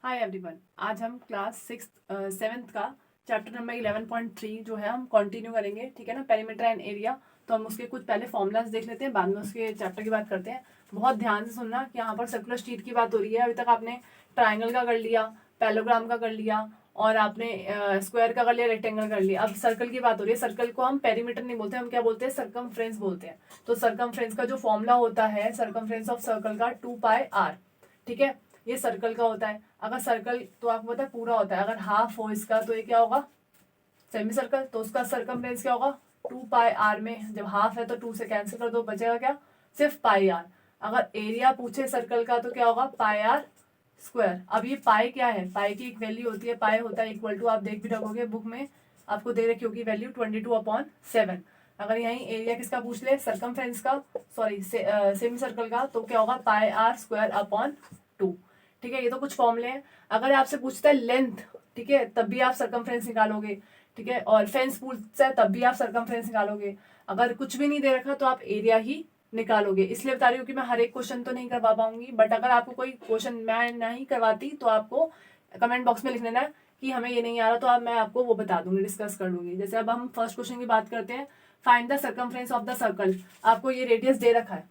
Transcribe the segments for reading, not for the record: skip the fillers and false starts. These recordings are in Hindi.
हाय एवरीवन, आज हम क्लास 7th का चैप्टर नंबर 11.3 जो है हम कंटिन्यू करेंगे। ठीक है ना, पेरीमीटर एंड एरिया। तो हम उसके कुछ पहले फॉर्मूलाज देख लेते हैं, बाद में उसके चैप्टर की बात करते हैं। बहुत ध्यान से सुनना कि यहाँ पर सर्कुलर शीट की बात हो रही है। अभी तक आपने ट्राइंगल का कर लिया, पैलोग्राम का कर लिया और आपने स्क्वायर का कर लिया, रेक्टेंगल कर लिया। अब सर्कल की बात हो रही है। सर्कल को हम पेरीमीटर नहीं बोलते, हम क्या बोलते हैं, सर्कमफ्रेंस बोलते हैं। तो सर्कमफ्रेंस का जो फॉर्मूला होता है, सर्कमफ्रेंस ऑफ सर्कल का 2πr। ठीक है, ये सर्कल का होता है। अगर सर्कल तो आपको पता है पूरा होता है, अगर हाफ हो इसका तो ये क्या होगा, सेमी सर्कल। तो उसका सर्कमफ्रेंस क्या होगा, 2πr में जब हाफ है तो 2 से कैंसिल कर दो, बचेगा क्या, सिर्फ πr। अगर एरिया पूछे सर्कल का तो क्या होगा, πr स्क्वायर। अब ये पाई क्या है, पाई की एक वैल्यू होती है, पाई होता है इक्वल टू, आप देख भी रखोगे बुक में आपको दे रखी होगी वैल्यू 22/7। अगर यही एरिया किसका पूछ ले, सर्कमफ्रेंस का, सॉरी सेमी सर्कल का, तो क्या होगा, πr स्क्वायर अपॉन 2। ठीक है, ये तो कुछ फॉर्मूले हैं। अगर आपसे पूछता है लेंथ, ठीक है, तब भी आप सर्कमफ्रेंस निकालोगे। ठीक है, और फेंस पूछता है तब भी आप सर्कमफ्रेंस निकालोगे। अगर कुछ भी नहीं दे रखा तो आप एरिया ही निकालोगे। इसलिए बता रही हूँ कि मैं हर एक क्वेश्चन तो नहीं करवा पाऊंगी, बट अगर आपको कोई क्वेश्चन मैं नहीं करवाती तो आपको कमेंट बॉक्स में लिख देना कि हमें ये नहीं आ रहा, तो अब मैं आपको वो बता दूंगी, डिस्कस कर लूंगी। जैसे अब हम फर्स्ट क्वेश्चन की बात करते हैं, find the circumference of the circle. आपको ये रेडियस दे रखा है,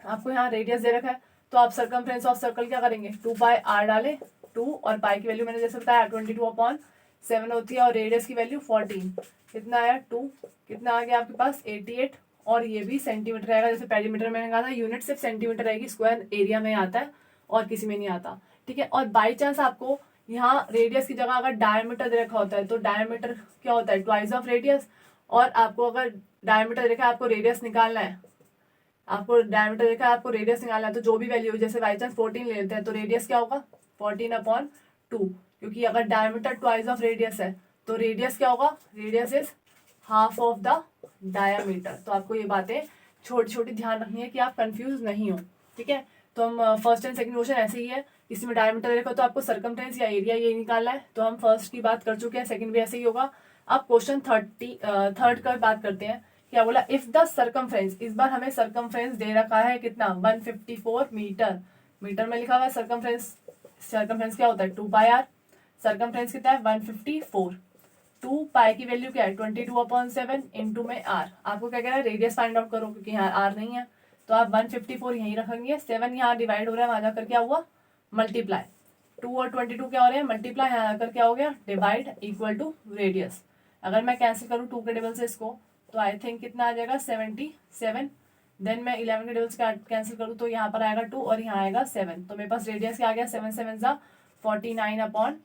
आपको यहाँ रेडियस दे रखा है, तो आप सर्कमफ्रेंस ऑफ सर्कल क्या करेंगे, 2πr डाले। 2 और पाई की वैल्यू मैंने जैसे बताया 22/7 होती है, और रेडियस की वैल्यू 14। कितना आया, 2। कितना आ गया आपके पास, 88। और ये भी सेंटीमीटर आएगा, जैसे पेरीमीटर मैंने कहा था यूनिट सिर्फ सेंटीमीटर रहेगी, स्क्वायर एरिया में आता है और किसी में नहीं आता। ठीक है, और बाई चांस आपको यहाँ रेडियस की जगह अगर डायमीटर दे रखा होता है, तो डायमीटर क्या होता है, ट्वाइस ऑफ रेडियस। और आपको अगर डायमीटर देखा, आपको रेडियस निकालना है, आपको डायमीटर देखा है, आपको रेडियस निकालना है, तो जो भी वैल्यू, जैसे बाई चांस 14 ले लेते हैं, तो रेडियस क्या होगा, 14/2। क्योंकि अगर डायमीटर ट्वाइस ऑफ रेडियस है तो रेडियस क्या होगा, radius is half of the diameter. तो आपको ये बातें छोटी छोटी ध्यान रखनी है कि आप कंफ्यूज नहीं हो। ठीक है, तो हम फर्स्ट एंड सेकंड क्वेश्चन ऐसे ही है, इसमें डायमीटर देखो तो आपको सर्कमफ्रेंस या एरिया ये निकालना है। तो हम फर्स्ट की बात कर चुके हैं, सेकंड भी ऐसे ही होगा। अब क्वेश्चन थर्ड का बात करते हैं। क्या बोला, इफ द सर्कमफ्रेंस, इस बार हमें सर्कमफ्रेंस दे रखा है कितना, 154 मीटर। मीटर में लिखा हुआ है सर्कमफ्रेंस। सर्कमफ्रेंस क्या होता है, 2πr। सर्कमफ्रेंस कितना है, 154। 2 पाई की वैल्यू क्या है, 22/7 इंटू में r। आपको क्या कह रहा है, रेडियस फाइंड आउट करो, क्योंकि यहाँ r नहीं है, तो आप 154 यहीं रखेंगे। 7 यहाँ डिवाइड हो रहा है, वहां जाकर क्या हुआ, मल्टीप्लाई। 2 और 22 क्या हो रहे हैं, मल्टीप्लाई, यहाँ आकर क्या हो गया, डिवाइड इक्वल टू रेडियस। अगर मैं कैंसिल करूँ 2 के टेबल से इसको, तो आई थिंक कितना आ जाएगा, 77। देन मैं 11 के टेबल से कैंसिल करूँ तो यहाँ पर आएगा 2 और यहाँ आएगा 7। तो मेरे पास रेडियस क्या आ गया, 7 7 सा 49 अपॉन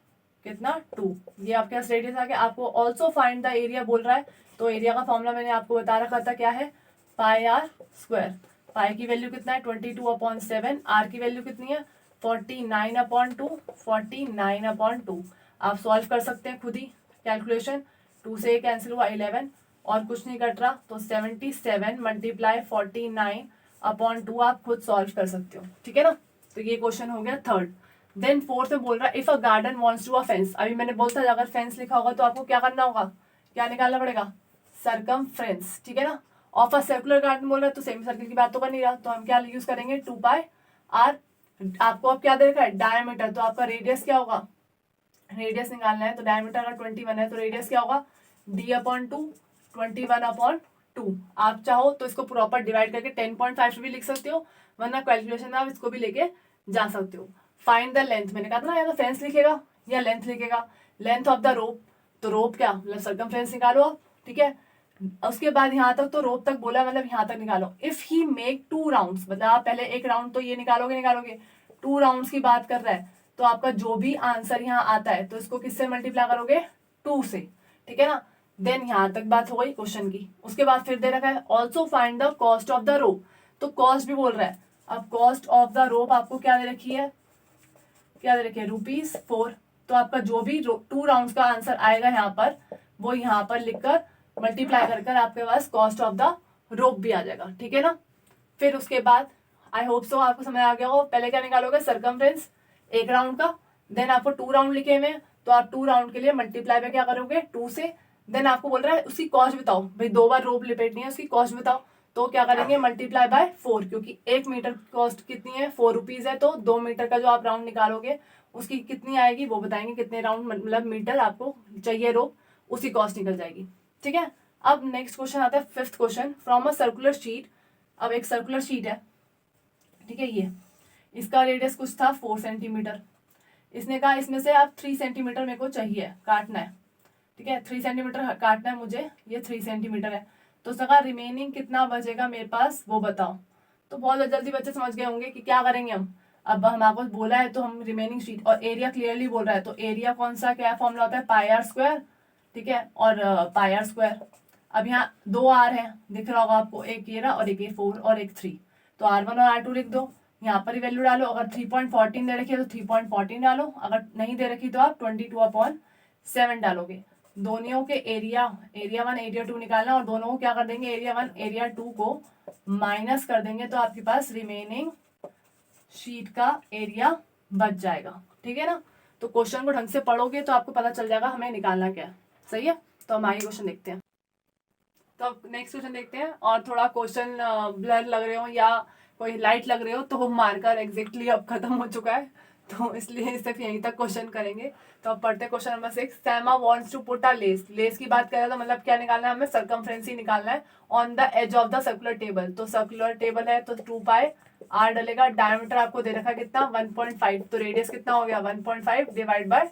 कितना, 2। ये आपके पास रेडियस आ गया। आपको ऑल्सो फाइंड द एरिया बोल रहा है, तो एरिया का फॉर्मूला मैंने आपको बता रखा था, क्या है, πr स्क्वायर। पाई की वैल्यू कितना है, 22/7। आर की वैल्यू कितनी है, 49/2। 49/2 आप सॉल्व कर सकते हैं खुद ही कैलकुलेशन। 2 से कैंसिल हुआ 11 और कुछ नहीं कट रहा, तो 77 मल्टीप्लाई 49/2 आप खुद सॉल्व कर सकते हो। ठीक है ना, तो ये क्वेश्चन हो गया थर्ड। देन फोर्थ में बोल रहा है, if a garden wants to a fence. अभी मैंने बोलता है अगर फेंस लिखा होगा तो आपको क्या करना होगा, क्या निकालना पड़ेगा, सर्कमफ्रेंस। ठीक है ना, ऑफ अ सर्कुलर गार्डन बोल रहा है तो सेमी सर्कल की बात तो कर नहीं रहा, तो हम क्या यूज करेंगे, 2πr। आपको अब क्या दे रखा है, डायमीटर, तो आपका रेडियस क्या होगा, रेडियस निकालना है, तो डायमीटर अगर 21 है तो रेडियस क्या होगा, d/2, 21/2। आप चाहो तो इसको प्रॉपर डिवाइड करके 10.5 भी लिख सकते हो, वरना कैलकुलेशन में आप इसको भी लेके जा सकते हो। फाइंड द लेंथ, मैंने कहा था ना, या तो फेंस लिखेगा या लेंथ लिखेगा। लेंथ ऑफ द रोप, तो रोप क्या, मतलब सर्कमफ्रेंस निकालो आप। ठीक है, उसके बाद यहाँ तक तो रोप तक बोला, मतलब यहाँ तक निकालो। इफ ही मेक 2 राउंड्स, मतलब आप पहले एक राउंड तो ये निकालोगे 2 राउंड्स की बात कर रहा है, तो आपका जो भी आंसर यहाँ आता है तो इसको किससे मल्टीप्लाई करोगे, 2 से। ठीक है ना, देन यहाँ तक बात हो गई क्वेश्चन की। उसके बाद फिर दे रखा है also find the cost of the rope, तो कॉस्ट भी बोल रहा है। अब कॉस्ट ऑफ द रोप आपको क्या दे रखी है, क्या दे रखी है, ₹4। तो आपका जो भी 2 राउंड का आंसर आएगा यहाँ पर, वो यहाँ पर लिखकर मल्टीप्लाई कर आपके पास कॉस्ट ऑफ द रोप भी आ जाएगा। ठीक है ना, फिर उसके बाद आई होप सो आपको समझ आ गया हो। पहले क्या निकालोगे, सर्कमफ्रेंस एक राउंड का। देन आपको 2 राउंड लिखे हुए, तो आप 2 राउंड के लिए मल्टीप्लाई में क्या करोगे, 2 से। देन आपको बोल रहा है उसकी कॉस्ट बताओ, भाई 2 बार रोप लिपेटनी है, उसकी कॉस्ट बताओ। तो क्या करेंगे, मल्टीप्लाई बाय 4, क्योंकि 1 मीटर कॉस्ट कितनी है, ₹4 है, तो 2 मीटर का जो आप राउंड निकालोगे उसकी कितनी आएगी वो बताएंगे, कितने राउंड मतलब मीटर आपको चाहिए रोप, उसकी कॉस्ट निकल जाएगी। ठीक है, अब नेक्स्ट क्वेश्चन आता है 5th question, from a circular sheet. अब एक सर्कुलर शीट है, ठीक है, ये इसका रेडियस कुछ था 4 सेंटीमीटर। इसने कहा इसमें से आप 3 सेंटीमीटर मेरे को चाहिए काटना है, ठीक है, 3 सेंटीमीटर काटना है मुझे, ये 3 सेंटीमीटर है। तो उसने कहा रिमेनिंग कितना बचेगा मेरे पास वो बताओ। तो बहुत जल्दी बच्चे समझ गए होंगे कि क्या करेंगे हम। अब हम आपको बोला है तो हम रिमेनिंग शीट, और एरिया क्लियरली बोल रहा है, तो एरिया कौन सा क्या फॉर्मूला होता है, पाई आर स्क्वायर, ठीक है, और पाई आर स्क्वायर। अब यहाँ 2 आर है, दिख रहा होगा आपको, एक ये रहा और एक ये 4 और एक 3, तो R1 और R2 लिख दो, यहाँ पर ही वैल्यू डालो। अगर 3.14 दे रखी है तो 3.14 डालो, अगर नहीं दे रखी तो आप 22/7 डालोगे। दोनों के एरिया 1 एरिया 2 निकालना, और दोनों को क्या कर देंगे, एरिया 1 एरिया 2 को माइनस कर देंगे, तो आपके पास रिमेनिंग शीट का एरिया बच जाएगा। ठीक है ना, तो क्वेश्चन को ढंग से पढ़ोगे तो आपको पता चल जाएगा हमें निकालना क्या है। सही है, तो हम आगे क्वेश्चन देखते हैं। तो अब नेक्स्ट क्वेश्चन देखते हैं, और थोड़ा क्वेश्चन ब्लर लग रहे हो या कोई लाइट लग रहे हो तो वो मार्कर एग्जैक्टली अब खत्म हो चुका है, तो इसलिए सिर्फ यहीं तक क्वेश्चन करेंगे। तो अब पढ़ते हैं question number 6। Saima wants to put a lace, lace की बात करें तो मतलब क्या निकालना है हमें, सर्कमफ्रेंस ही निकालना है, on the edge of the circular table. तो सर्कुलर टेबल है तो 2 पाई आर डलेगा। डायमीटर आपको दे रखा कितना 1.5, तो रेडियस कितना हो गया 1.5 डिवाइड बाय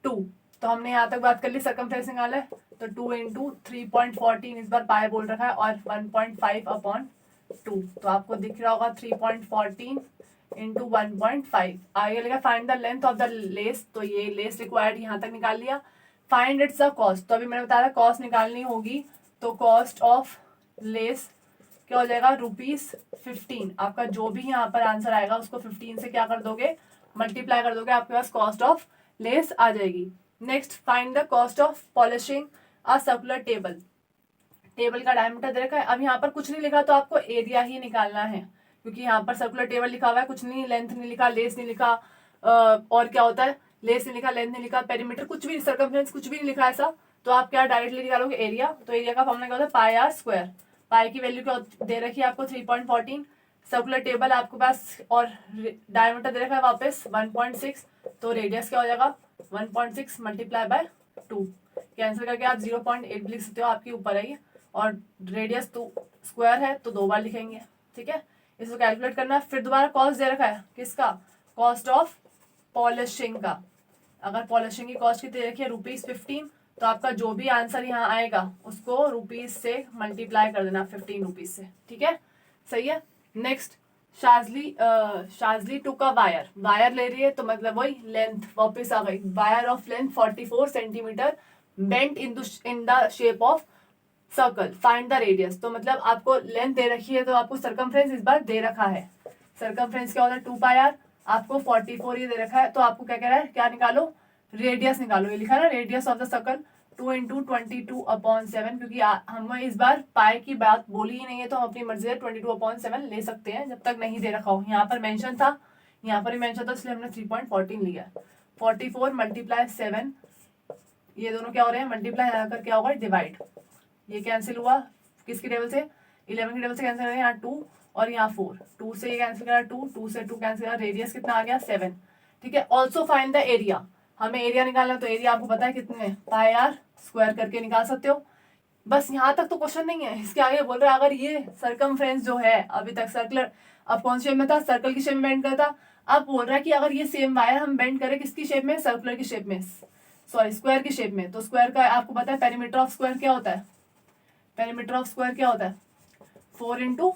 2। तो हमने यहाँ तक बात कर ली, सर्कमफ्रेंस निकाला है, तो 2 इंटू 3.14 इस बार पाई बोल रखा है, और 1.5/2, तो आपको दिख रहा होगा 3.14 इंटू 1.5। आगे लगा find the length of the less, तो ये लेस रिक्वायर्ड यहाँ तक निकाल लिया। फाइंड इट्स द कॉस्ट, तो अभी मैंने बताया कॉस्ट निकालनी होगी, तो कॉस्ट ऑफ लेस क्या हो जाएगा ₹15। आपका जो भी यहाँ पर आंसर आएगा उसको 15 से क्या कर दोगे, मल्टीप्लाई कर दोगे, आपके पास कॉस्ट ऑफ लेस आ जाएगी। Next find the cost of polishing a circular table. Table का डायमीटर दे रखा है, अब यहाँ पर कुछ नहीं लिखा तो आपको एरिया ही निकालना है, क्योंकि यहाँ पर सर्कुलर टेबल लिखा हुआ है, कुछ नहीं, लेंथ नहीं लिखा, लेस नहीं लिखा, और क्या होता है, लेस नहीं लिखा, लेंथ नहीं लिखा, पेरीमीटर कुछ भी, सर्कमफ्रेंस कुछ भी नहीं लिखा ऐसा, तो आप क्या डायरेक्टली निकालोगे एरिया। तो एरिया का फॉर्मूला क्या होता है, पाई आर स्क्वायर। पाई की वैल्यू क्या दे रखी है आपको 3.14, सर्कुलर टेबल आपके पास, और डायमीटर दे रखा है वापस 1.6, तो रेडियस क्या हो जाएगा 1.6 मल्टीप्लाई बाय 2। कैंसिल करके आप 0.8 लिख सकते हो, आपके ऊपर है ये, और रेडियस तो स्क्वायर है तो 2 बार लिखेंगे। ठीक है, इसको कैलकुलेट करना है। फिर दोबारा कॉस्ट दे रखा है किसका, कॉस्ट ऑफ पॉलिशिंग का। अगर पॉलिशिंग की कॉस्ट कितनी रखी है ₹15, तो आपका जो भी आंसर यहाँ आएगा उसको रुपीज से मल्टीप्लाई कर देना 15 रुपीज से। ठीक है, सही है। Next Shazli took a wire, wire ले रही है तो मतलब वही लेंथ वापस आ गई, wire of length 44 centimetre bent in the shape of circle, find the radius. तो मतलब आपको लेंथ दे रखी है तो आपको सर्कमफ्रेंस इस बार दे रखा है। सर्कमफ्रेंस क्या होता है 2 पाई आर, आपको 44 ये दे रखा है, तो आपको क्या कह रहा है, क्या निकालो, रेडियस निकालो। ये लिखा है ना radius of the circle 2 into 22/7, क्योंकि हमें इस बार पाई की बात बोली ही नहीं है तो हम अपनी मर्जी से 22/7 ले सकते हैं जब तक नहीं दे रखा हो। यहाँ पर मेंशन था, यहाँ पर भी मेंशन था, इसलिए हमने 3.14 लिया। 44 मल्टीप्लाई 7, ये दोनों क्या हो रहे हैं मल्टीप्लाई, यहाँ कर क्या होगा डिवाइड, ये कैंसिल हुआ किसकी टेबल से, 11 की टेबल से कैंसिल करें, यहाँ 2 और यहाँ 4, 2 से ये कैंसिल करा, 2 से 2 कैंसिल करा, रेडियस कितना आ गया 7। ठीक है, ऑल्सो फाइंड द एरिया, हमें एरिया निकालना, तो एरिया आपको पता है कितने, पाई आर स्क्वायर करके निकाल सकते हो। बस यहाँ तक तो क्वेश्चन नहीं है, इसके आगे बोल रहा है अगर ये सर्कमफ्रेंस जो है अभी तक सर्कुलर, अब कौन सी शेप में था, सर्कल की शेप में बेंड करता, अब बोल रहा है कि अगर ये सेम वायर हम बेंड करें किसकी शेप में, सर्कुलर की शेप में, सॉरी स्क्वायर की शेप में, तो स्क्वायर का आपको पता है पेरीमीटर ऑफ स्क्वायर क्या होता है, पेरीमीटर ऑफ स्क्वायर क्या होता है 4 इंटू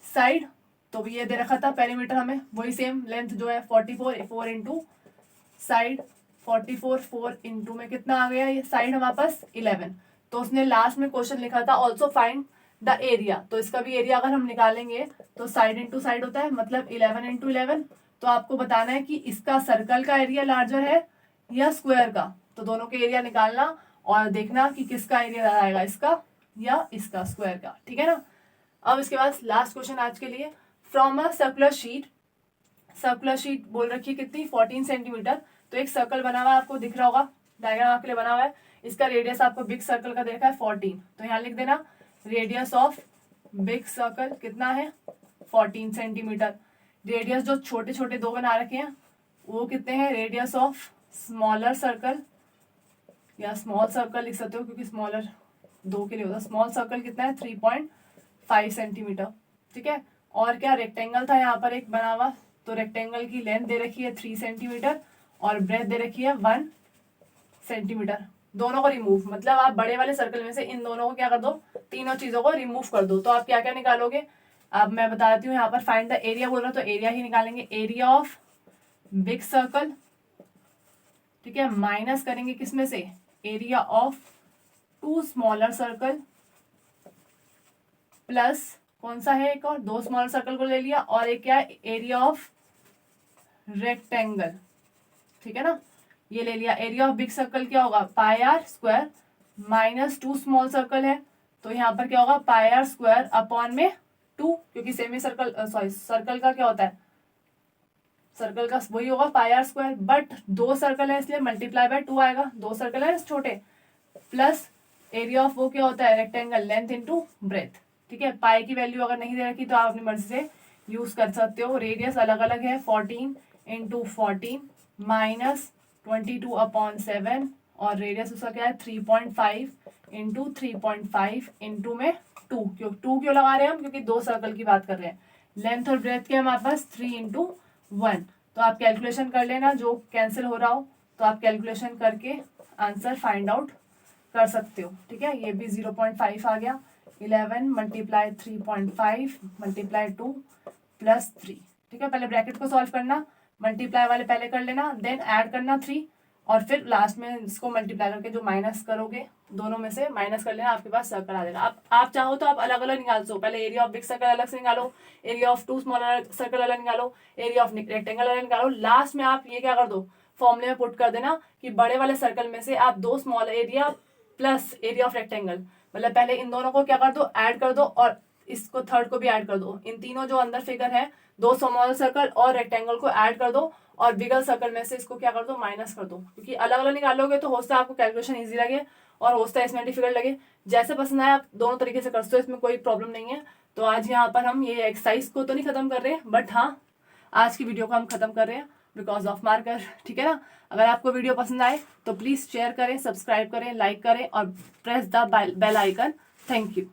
साइड, तो ये दे रखा था पेरीमीटर हमें, वही सेम लेंथ जो है 44, 4 इंटू साइड 44, 4 इंटू में कितना आ गया, ये साइड हमारे पास 11। तो उसने लास्ट में क्वेश्चन लिखा था ऑल्सो फाइंड द एरिया, तो इसका भी एरिया अगर हम निकालेंगे तो साइड इंटू साइड होता है, मतलब 11 इंटू 11। तो आपको बताना है कि इसका सर्कल का एरिया लार्जर है या स्क्वायर का, तो दोनों के एरिया निकालना और देखना कि किसका एरिया ज्यादा आएगा, इसका या इसका, स्क्वायर का। ठीक है ना। अब इसके बाद लास्ट क्वेश्चन आज के लिए, from a circular sheet, circular sheet बोल रखी है कितनी 14 सेंटीमीटर, तो एक सर्कल बना हुआ है आपको दिख रहा होगा, डायग्राम आपके लिए बना हुआ है, इसका रेडियस आपको बिग सर्कल का देखा है 14, तो यहाँ लिख देना रेडियस ऑफ बिग सर्कल कितना है 14 सेंटीमीटर। रेडियस जो छोटे छोटे दो बना रखे हैं वो कितने हैं, रेडियस ऑफ स्मॉलर सर्कल या स्मॉल सर्कल लिख सकते हो क्योंकि स्मॉलर 2 के लिए होता है, स्मॉल सर्कल कितना है 3.5 सेंटीमीटर, ठीक है। और क्या रेक्टेंगल था यहाँ पर एक बना हुआ, तो रेक्टेंगल की लेंथ दे रखी है 3 सेंटीमीटर और ब्रेथ दे रखी है 1 सेंटीमीटर। दोनों को रिमूव, मतलब आप बड़े वाले सर्कल में से इन दोनों को क्या कर दो, तीनों चीजों को रिमूव कर दो। तो आप क्या क्या निकालोगे, अब मैं बता देती हूँ। यहाँ पर फाइंड द एरिया बोल रहा है तो एरिया ही निकालेंगे, एरिया ऑफ बिग सर्कल, ठीक है, माइनस करेंगे किसमें से, area of 2 smaller circle, plus कौन सा है एक और, 2 स्मॉलर सर्कल को ले लिया और एक क्या है, एरिया ऑफ रेक्टेंगल, ठीक है ना, ये ले लिया। एरिया ऑफ बिग सर्कल क्या होगा, pi r square minus 2 small circle है तो यहाँ पर क्या होगा, पाई आर स्क्वायर अपॉन में 2, क्योंकि सेमी सर्कल सॉरी सर्कल का क्या होता है, सर्कल का वही होगा pi r square, but 2 circle है इसलिए मल्टीप्लाई बाय 2 आएगा, 2 सर्कल है छोटे, प्लस एरिया ऑफ वो क्या होता है, रेक्टेंगल, लेंथ इंटू ब्रेथ, ठीक है। पाई की वैल्यू अगर नहीं दे रखी तो आप अपनी मर्जी से यूज कर सकते हो। रेडियस अलग अलग है, 14 इंटू 14 माइनस 22 अपॉन 7 और रेडियस उसका क्या है 3.5 इंटू 3.5 इंटू में 2, क्यों लगा रहे हैं हम, क्योंकि 2 सर्कल की बात कर रहे हैं। लेंथ और ब्रेथ के हमारे पास 3 इंटू 1, तो आप कैलकुलेशन कर लेना, जो कैंसिल हो रहा हो तो आप कैलकुलेशन करके आंसर फाइंड आउट कर सकते हो, ठीक है। ये भी 0.5 आ गया, 11 मल्टीप्लाई 3.5 मल्टीप्लाई 2 प्लस 3, ठीक है। पहले ब्रैकेट को सॉल्व करना, मल्टीप्लाई वाले पहले कर लेना, देन ऐड करना 3 और फिर लास्ट में इसको मल्टीप्लाई करके जो माइनस करोगे दोनों में से माइनस कर लेना, आपके पास सर्कल आ जाएगा। आप चाहो तो आप अलग अलग निकाल सो, पहले एरिया ऑफ बिग सर्कल अलग से निकालो, एरिया ऑफ 2 स्मॉलर सर्कल अलग निकालो, एरिया ऑफ रेक्टेंगल अलग निकालो, लास्ट में आप ये क्या कर दो, फॉर्मूले में पुट कर देना कि बड़े वाले सर्कल में से आप 2 small area plus area of rectangle, मतलब पहले इन दोनों को क्या कर दो, ऐड कर दो और इसको थर्ड को भी ऐड कर दो। इन तीनों जो अंदर फिगर है 2 स्मॉल सर्कल और रेक्टेंगल को ऐड कर दो और बिगर सर्कल में से इसको क्या कर दो, माइनस कर दो, क्योंकि अलग अलग निकालोगे तो हो सकता है आपको कैलकुलेशन इजी लगे और हो सकता है इसमें डिफिकल्ट लगे। जैसे पसंद आए आप दोनों तरीके से कर सकते हो, इसमें कोई प्रॉब्लम नहीं है। तो आज यहाँ पर हम ये एक्सरसाइज को तो नहीं खत्म कर रहे हैं, बट हाँ आज की वीडियो को हम खत्म कर रहे हैं बिकॉज ऑफ मार्कर, ठीक है ना। अगर आपको वीडियो पसंद आए तो प्लीज शेयर करें, सब्सक्राइब करें, लाइक करें और press the bell icon. Thank you.